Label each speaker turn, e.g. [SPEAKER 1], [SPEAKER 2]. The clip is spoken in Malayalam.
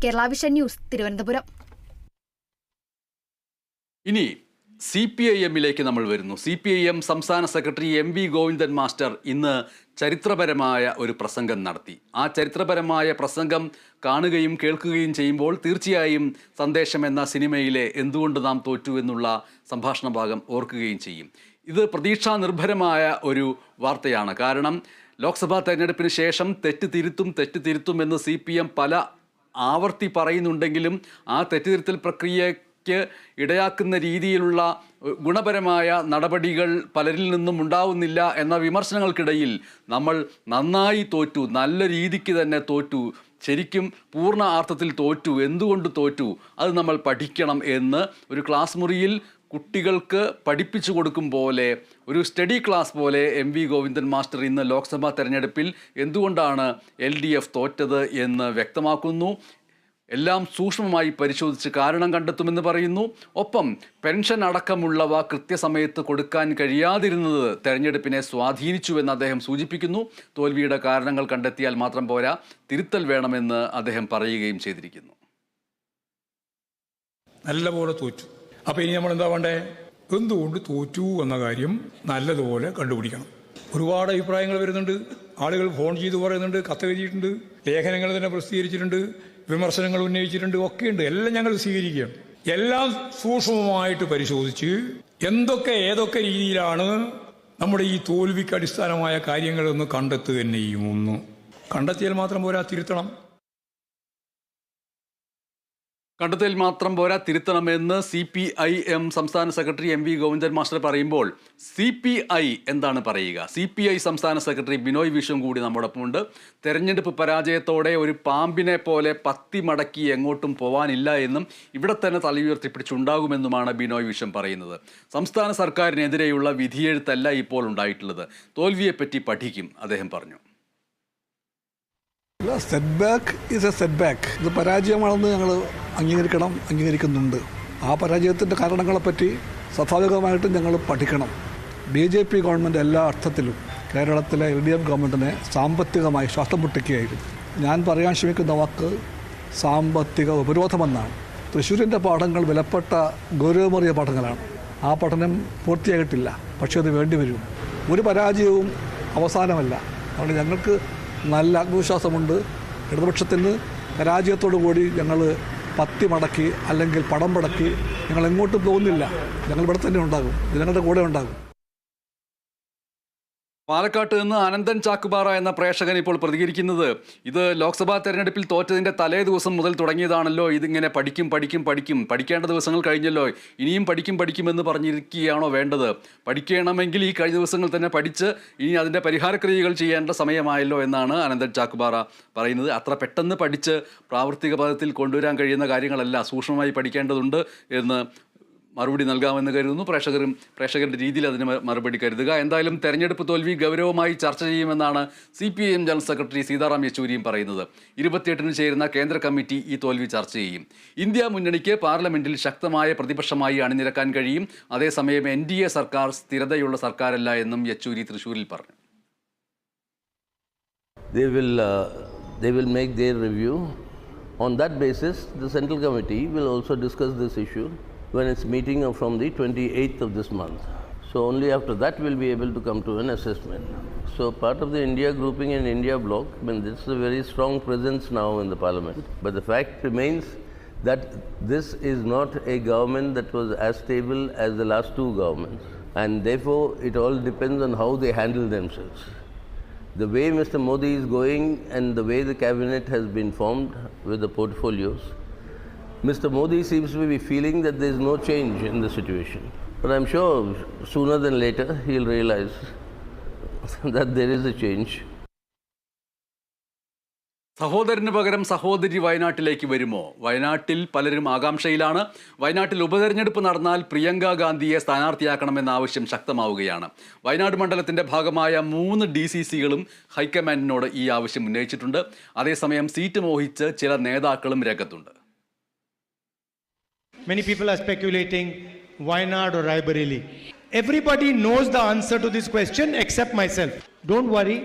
[SPEAKER 1] Kerala vision news, Thiruvananthapuram.
[SPEAKER 2] ഇനി CPIM-ലേക്ക് നമ്മൾ വരുന്നു. CPIM സംസ്ഥാന സെക്രട്ടറി MV ഗോവിന്ദൻ മാസ്റ്റർ ഇന്ന് ചരിത്രപരമായ ഒരു പ്രസംഗം നടത്തി. ആ ചരിത്രപരമായ പ്രസംഗം കാണുകയും കേൾക്കുകയും ചെയ്യുമ്പോൾ തീർച്ചയായും സന്ദേശം എന്ന സിനിമയിലെ എന്തുകൊണ്ട് നാം തോറ്റു എന്നുള്ള സംഭാഷണ ഭാഗം ഓർക്കുകയും ചെയ്യും. ഇത് പ്രതീക്ഷാ നിർഭരമായ ഒരു വാർത്തയാണ്. കാരണം ലോക്സഭാ തെരഞ്ഞെടുപ്പിന് ശേഷം തെറ്റ് തിരുത്തും എന്ന് CPM പല ആവർത്തി പറയുന്നുണ്ടെങ്കിലും ആ തെറ്റുതിരുത്തൽ പ്രക്രിയയ്ക്ക് ഇടയാക്കുന്ന രീതിയിലുള്ള ഗുണപരമായ നടപടികൾ പലരിൽ നിന്നും ഉണ്ടാവുന്നില്ല എന്ന വിമർശനങ്ങൾക്കിടയിൽ നമ്മൾ നന്നായി തോറ്റു, നല്ല രീതിക്ക് തന്നെ തോറ്റു, ശരിക്കും പൂർണ്ണ അർത്ഥത്തിൽ തോറ്റു, എന്തുകൊണ്ട് തോറ്റു, അത് നമ്മൾ പഠിക്കണം എന്ന് ഒരു ക്ലാസ് മുറിയിൽ കുട്ടികൾക്ക് പഠിപ്പിച്ചു കൊടുക്കും പോലെ, ഒരു സ്റ്റഡി ക്ലാസ് പോലെ MV ഗോവിന്ദൻ മാസ്റ്റർ ഇന്ന് ലോക്സഭാ തെരഞ്ഞെടുപ്പിൽ എന്തുകൊണ്ടാണ് LDF തോറ്റത് എന്ന് വ്യക്തമാക്കുന്നു. എല്ലാം സൂക്ഷ്മമായി പരിശോധിച്ച് കാരണം കണ്ടെത്തുമെന്ന് പറയുന്നു. ഒപ്പം പെൻഷൻ അടക്കമുള്ളവ കൃത്യസമയത്ത് കൊടുക്കാൻ കഴിയാതിരുന്നത് തെരഞ്ഞെടുപ്പിനെ സ്വാധീനിച്ചുവെന്ന് അദ്ദേഹം സൂചിപ്പിക്കുന്നു. തോൽവിയുടെ കാരണങ്ങൾ കണ്ടെത്തിയാൽ മാത്രം പോരാ, തിരുത്തൽ വേണമെന്ന് അദ്ദേഹം പറയുകയും ചെയ്തിരിക്കുന്നു.
[SPEAKER 3] നല്ലപോലെ തോറ്റു. അപ്പോൾ ഇനി നമ്മൾ എന്താ വേണ്ടേ? എന്തുകൊണ്ട് തോറ്റു എന്ന കാര്യം നല്ലതുപോലെ കണ്ടുപിടിക്കണം. ഒരുപാട് അഭിപ്രായങ്ങൾ വരുന്നുണ്ട്, ആളുകൾ ഫോൺ ചെയ്ത് പറയുന്നുണ്ട്, കത്ത് എഴുതിയിട്ടുണ്ട്, ലേഖനങ്ങൾ തന്നെ പ്രസിദ്ധീകരിച്ചിട്ടുണ്ട്, വിമർശനങ്ങൾ ഉന്നയിച്ചിട്ടുണ്ട്, ഒക്കെയുണ്ട്. എല്ലാം ഞങ്ങൾ സ്വീകരിക്കുകയാണ്. എല്ലാം സൂക്ഷ്മമായിട്ട് പരിശോധിച്ച് ഏതൊക്കെ രീതിയിലാണ് നമ്മുടെ ഈ തോൽവിക്ക് അടിസ്ഥാനമായ കാര്യങ്ങളെന്ന് കണ്ടെത്തുക തന്നെ ചെയ്യും. ഒന്ന് കണ്ടെത്തിയാൽ മാത്രം പോരാ, തിരുത്തണം.
[SPEAKER 2] കണ്ടെത്തൽ മാത്രം പോരാ, തിരുത്തണമെന്ന് CPIM സംസ്ഥാന സെക്രട്ടറി MV ഗോവിന്ദൻ മാസ്റ്റർ പറയുമ്പോൾ CPI എന്താണ് പറയുക? CPI സംസ്ഥാന സെക്രട്ടറി ബിനോയ് വിശ്വം കൂടി നമ്മോടൊപ്പം ഉണ്ട്. തെരഞ്ഞെടുപ്പ് പരാജയത്തോടെ ഒരു പാമ്പിനെ പോലെ പത്തി മടക്കി എങ്ങോട്ടും പോവാനില്ല എന്നും ഇവിടെ തന്നെ തലയുയർത്തിപ്പിടിച്ചുണ്ടാകുമെന്നുമാണ് ബിനോയ് വിശ്വം പറയുന്നത്. സംസ്ഥാന സർക്കാരിനെതിരെയുള്ള വിധിയെഴുത്തല്ല ഇപ്പോൾ ഉണ്ടായിട്ടുള്ളത്, തോൽവിയെപ്പറ്റി പഠിക്കും അദ്ദേഹം പറഞ്ഞു.
[SPEAKER 4] Set back is A set back. ഇത് പരാജയമാണെന്ന് ഞങ്ങൾ അംഗീകരിക്കുന്നുണ്ട്. ആ പരാജയത്തിൻ്റെ കാരണങ്ങളെപ്പറ്റി സ്വാഭാവികമായിട്ടും ഞങ്ങൾ പഠിക്കണം. BJP ഗവൺമെൻറ് എല്ലാ അർത്ഥത്തിലും കേരളത്തിലെ LDF ഗവൺമെൻറ്റിനെ സാമ്പത്തികമായി ശ്വാസം മുട്ടിക്കുകയായിരുന്നു. ഞാൻ പറയാൻ ശ്രമിക്കുന്ന വാക്ക് സാമ്പത്തിക ഉപരോധമെന്നാണ്. തൃശ്ശൂരിൻ്റെ പാഠങ്ങൾ വിലപ്പെട്ട ഗൗരവമേറിയ പാഠങ്ങളാണ്. ആ പഠനം പൂർത്തിയായിട്ടില്ല, പക്ഷേ അത് വേണ്ടിവരും. ഒരു പരാജയവും അവസാനമല്ല. അതുകൊണ്ട് ഞങ്ങൾക്ക് നല്ല ആത്മവിശ്വാസമുണ്ട്. ഇടതുപക്ഷത്തിന് പരാജയത്തോടു കൂടി ഞങ്ങൾ പത്തി മടക്കി അല്ലെങ്കിൽ പടം മടക്കി ഞങ്ങൾ എങ്ങോട്ടും പോകുന്നില്ല. ഞങ്ങൾ ഇവിടെ തന്നെ ഉണ്ടാകും, ജനങ്ങളുടെ കൂടെ ഉണ്ടാകും.
[SPEAKER 2] പാലക്കാട്ട് നിന്ന് അനന്തൻ ചാക്കുപാറ എന്ന പ്രേക്ഷകൻ ഇപ്പോൾ പ്രതികരിക്കുന്നത്, ഇത് ലോക്സഭാ തെരഞ്ഞെടുപ്പിൽ തോറ്റതിൻ്റെ തലേ ദിവസം മുതൽ തുടങ്ങിയതാണല്ലോ, ഇതിങ്ങനെ പഠിക്കും പഠിക്കേണ്ട ദിവസങ്ങൾ കഴിഞ്ഞല്ലോ, ഇനിയും പഠിക്കുമെന്ന് പറഞ്ഞിരിക്കുകയാണോ വേണ്ടത്? പഠിക്കണമെങ്കിൽ ഈ കഴിഞ്ഞ ദിവസങ്ങൾ തന്നെ പഠിച്ച് ഇനി അതിൻ്റെ പരിഹാരക്രിയകൾ ചെയ്യേണ്ട സമയമായല്ലോ എന്നാണ് അനന്തൻ ചാക്കുപാറ പറയുന്നത്. അത്ര പെട്ടെന്ന് പഠിച്ച് പ്രാവർത്തിക പദത്തിൽ കൊണ്ടുവരാൻ കഴിയുന്ന കാര്യങ്ങളല്ല, സൂക്ഷ്മമായി പഠിക്കേണ്ടതുണ്ട് എന്ന് മറുപടി നൽകാമെന്ന് കരുതുന്നു. പ്രേക്ഷകരുടെ രീതിയിൽ അതിന് മറുപടി കരുതുക. എന്തായാലും തെരഞ്ഞെടുപ്പ് തോൽവി ഗൗരവമായി ചർച്ച ചെയ്യുമെന്നാണ് CPIM ജനറൽ സെക്രട്ടറി സീതാറാം യെച്ചൂരിയും പറയുന്നത്. 28-ന് ചേരുന്ന കേന്ദ്ര കമ്മിറ്റി ഈ തോൽവി ചർച്ച ചെയ്യും. ഇന്ത്യ മുന്നണിക്ക് പാർലമെന്റിൽ ശക്തമായ പ്രതിപക്ഷമായി അണിനിരക്കാൻ കഴിയും. അതേസമയം NDA സർക്കാർ സ്ഥിരതയുള്ള സർക്കാരല്ല എന്നും യെച്ചൂരി തൃശ്ശൂരിൽ പറഞ്ഞു.
[SPEAKER 5] They will make their review. On that basis, the Central Committee will also discuss this issue when it's meeting from the 28th of this month. So only after that we'll be able to come to an assessment. So part of the India grouping and India bloc, I mean, this is a very strong presence now in the parliament. But the fact remains that this is not a government that was as stable as the last two governments. And therefore, it all depends on how they handle themselves. The way Mr. Modi is going and the way the cabinet has been formed with the portfolios, Mr. Modi seems to be feeling that there is no change in the situation. But I'm sure sooner than later he'll realize that there is a change.
[SPEAKER 2] സഹോദരന് പകരം സഹോദരി വയനാട്ടിലേക്ക് വരുമോ? വയനാട്ടിൽ പലരും ആകാംക്ഷയിലാണ്. വയനാട്ടിൽ ഉപതെരഞ്ഞെടുപ്പ് നടന്നാൽ പ്രിയങ്ക ഗാന്ധിയെ സ്ഥാനാർത്ഥിയാക്കണമെന്ന ആവശ്യം ശക്തമാവുകയാണ്. വയനാട് മണ്ഡലത്തിൻ്റെ ഭാഗമായ 3 DCCകളും ഹൈക്കമാൻഡിനോട് ഈ ആവശ്യം ഉന്നയിച്ചിട്ടുണ്ട്. അതേസമയം സീറ്റ് മോഹിച്ച് ചില നേതാക്കളും രംഗത്തുണ്ട്.
[SPEAKER 6] Many people are speculating Wayanad or Raebareli. Everybody knows the answer to this question except myself. Don't worry.